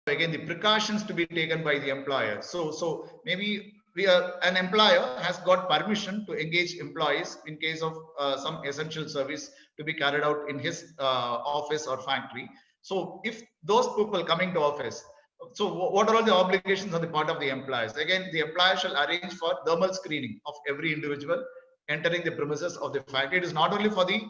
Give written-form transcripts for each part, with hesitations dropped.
again, the precautions to be taken by the employer. So maybe an employer has got permission to engage employees in case of some essential service to be carried out in his office or factory. So if those people coming to office, so what are all the obligations on the part of the employers? Again, the employer shall arrange for thermal screening of every individual entering the premises of the factory. It is not only for the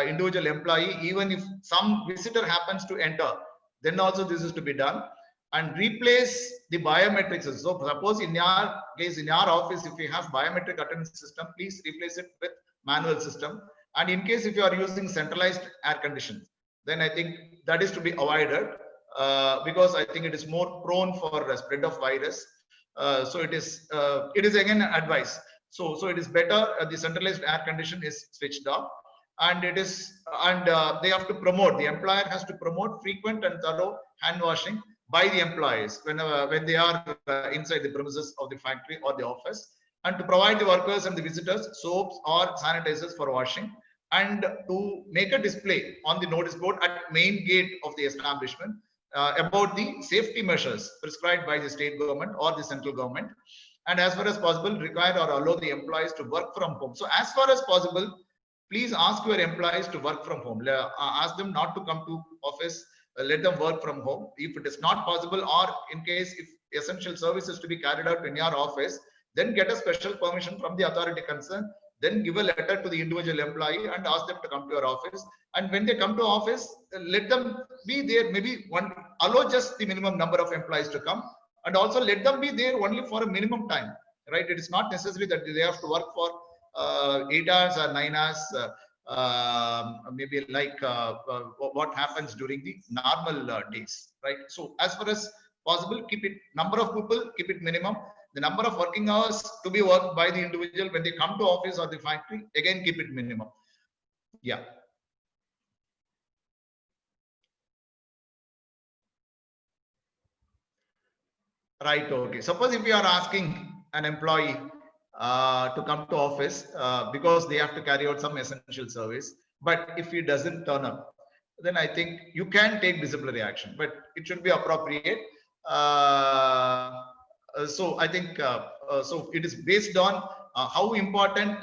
individual employee, even if some visitor happens to enter, then also this is to be done. And replace the biometrics. So suppose in your case, in your office, if you have biometric attendance system, please replace it with manual system. And in case if you are using centralized air conditions, then I think that is to be avoided because I think it is more prone for spread of virus. So it is again advice. So it is better the centralized air condition is switched off, and it is they have to promote, the employer has to promote frequent and thorough hand washing by the employees when they are inside the premises of the factory or the office, and to provide the workers and the visitors soaps or sanitizers for washing, and to make a display on the notice board at main gate of the establishment about the safety measures prescribed by the state government or the central government, and as far as possible require or allow the employees to work from home. So as far as possible, please ask your employees to work from home. Ask them not to come to office. Let them work from home. If it is not possible, or in case if essential service is to be carried out in your office, then get a special permission from the authority concerned. Then give a letter to the individual employee and ask them to come to your office. And when they come to office, let them be there. Maybe allow just the minimum number of employees to come, and also let them be there only for a minimum time. Right? It is not necessary that they have to work for 8 hours or 9 hours. Maybe like what happens during the normal days, right? So as far as possible, keep it number of people, keep it minimum. The number of working hours to be worked by the individual when they come to office or the factory, again keep it minimum. Yeah. Right. Okay. Suppose if you are asking an employee to come to office because they have to carry out some essential service, but if he doesn't turn up, then I think you can take disciplinary action, but it should be appropriate. So I think so it is based on how important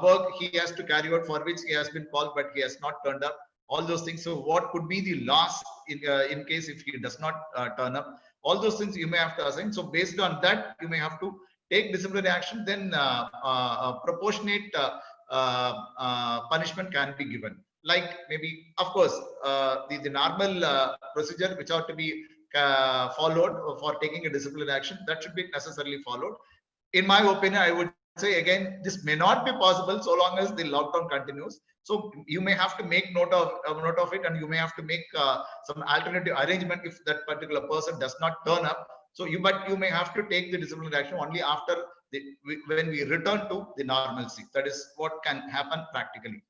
work he has to carry out, for which he has been called but he has not turned up, all those things. So what could be the loss in case if he does not turn up, all those things you may have to assign. So based on that, you may have to take disciplinary action. Then proportionate punishment can be given, like maybe of course the normal procedure which ought to be followed for taking a disciplinary action, that should be necessarily followed. In my opinion, I would say again, this may not be possible so long as the lockdown continues. So you may have to make note of it, and you may have to make some alternative arrangement if that particular person does not turn up. So but you may have to take the disciplinary action only after when we return to the normalcy. That is what can happen practically.